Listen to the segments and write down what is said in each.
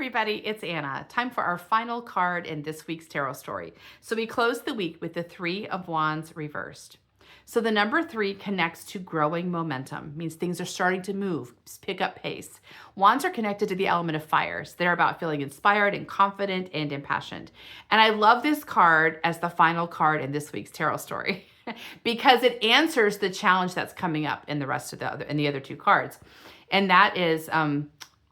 everybody, it's Anna. Time for our final card in this week's tarot story. So we close the week with the Three of Wands reversed. So the number 3 connects to growing momentum, means things are starting to move, pick up pace. Wands are connected to the element of fire. So they're about feeling inspired and confident and impassioned. And I love this card as the final card in this week's tarot story because it answers the challenge that's coming up in the rest of the other 2 cards. And that is,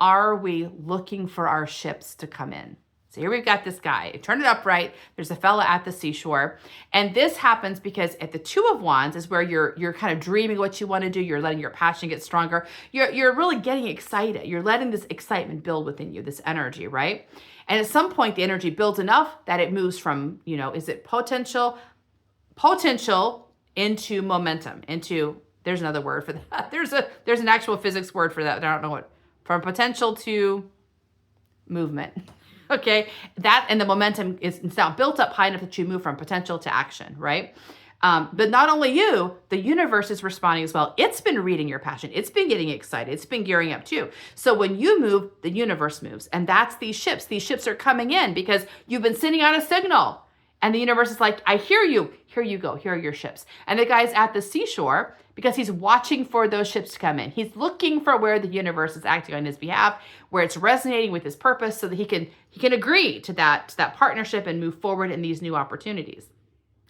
are we looking for our ships to come in? So here we've got this guy. Turn it upright. There's a fella at the seashore. And this happens because at the 2 of Wands is where you're kind of dreaming what you want to do. You're letting your passion get stronger. You're really getting excited. You're letting this excitement build within you, this energy, right? And at some point, the energy builds enough that it moves from, is it potential into momentum, into, there's another word for that. There's an actual physics word for that. I don't know what, from potential to movement. Okay, that and the momentum is now built up high enough that you move from potential to action, right? But not only you, the universe is responding as well. It's been reading your passion. It's been getting excited. It's been gearing up too. So when you move, the universe moves. And that's these ships. These ships are coming in because you've been sending out a signal. And the universe is like, I hear you. Here you go. Here are your ships. And the guy's at the seashore because he's watching for those ships to come in. He's looking for where the universe is acting on his behalf, where it's resonating with his purpose so that he can agree to that partnership and move forward in these new opportunities.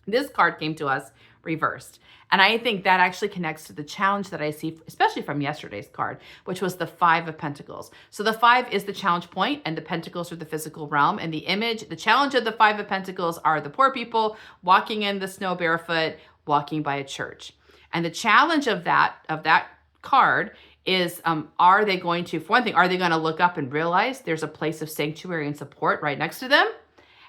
This card came to us reversed. And I think that actually connects to the challenge that I see, especially from yesterday's card, which was the 5 of Pentacles. So the 5 is the challenge point and the Pentacles are the physical realm. And the challenge of the 5 of Pentacles are the poor people walking in the snow barefoot, walking by a church. And the challenge of that card is, are they going to look up and realize there's a place of sanctuary and support right next to them?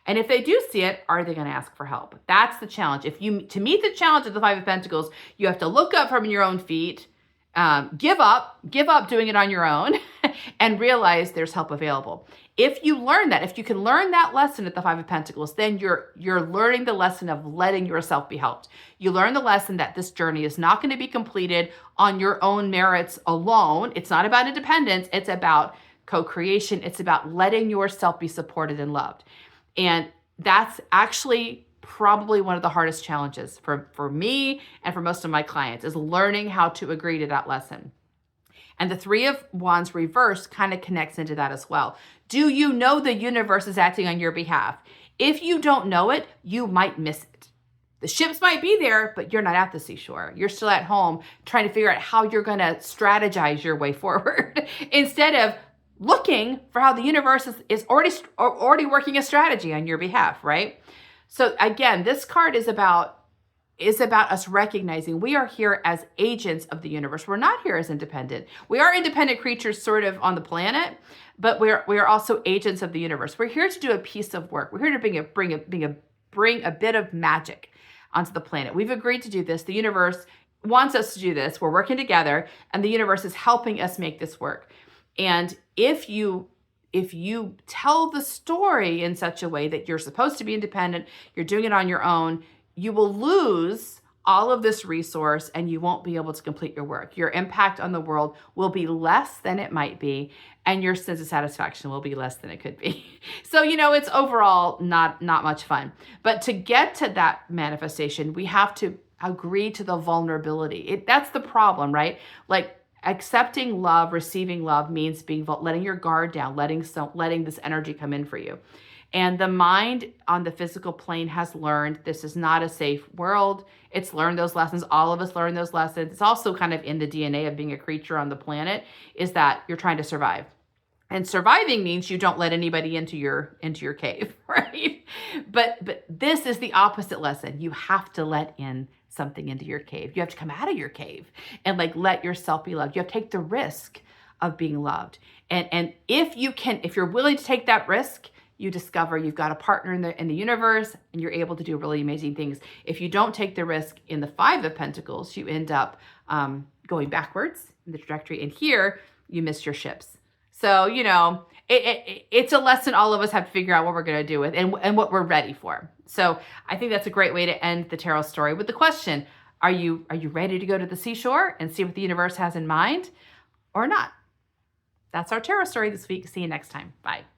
And if they do see it, are they going to ask for help? That's the challenge. To meet the challenge of the 5 of Pentacles, you have to look up from your own feet, give up doing it on your own, and realize there's help available. If you learn that, if you can learn that lesson at the 5 of Pentacles, then you're learning the lesson of letting yourself be helped. You learn the lesson that this journey is not going to be completed on your own merits alone. It's not about independence. It's about co-creation. It's about letting yourself be supported and loved. And that's actually probably one of the hardest challenges for me and for most of my clients, is learning how to agree to that lesson. And the 3 of Wands reversed kind of connects into that as well. Do you know the universe is acting on your behalf? If you don't know it, you might miss it. The ships might be there, but you're not at the seashore. You're still at home trying to figure out how you're going to strategize your way forward instead of looking for how the universe is already working a strategy on your behalf, right? So again, this card is about us recognizing we are here as agents of the universe. We're not here as independent. We are independent creatures sort of on the planet, but we are also agents of the universe. We're here to do a piece of work. We're here to bring a bit of magic onto the planet. We've agreed to do this. The universe wants us to do this. We're working together, and the universe is helping us make this work. And if you tell the story in such a way that you're supposed to be independent, you're doing it on your own, you will lose all of this resource and you won't be able to complete your work. Your impact on the world will be less than it might be, and your sense of satisfaction will be less than it could be. So, it's overall not much fun. But to get to that manifestation, we have to agree to the vulnerability. That's the problem, right? Like, accepting love, receiving love means letting your guard down, letting this energy come in for you. And the mind on the physical plane has learned this is not a safe world. It's learned those lessons. All of us learn those lessons. It's also kind of in the DNA of being a creature on the planet, is that you're trying to survive. And surviving means you don't let anybody into your cave, right? But this is the opposite lesson. You have to let in something into your cave. You have to come out of your cave and let yourself be loved. You have to take the risk of being loved. And if you're willing to take that risk, you discover you've got a partner in the universe, and you're able to do really amazing things. If you don't take the risk in the 5 of Pentacles, you end up going backwards in the trajectory. And here you miss your ships. So, it's a lesson all of us have to figure out what we're going to do with and what we're ready for. So I think that's a great way to end the tarot story with the question, are you ready to go to the seashore and see what the universe has in mind or not? That's our tarot story this week. See you next time. Bye.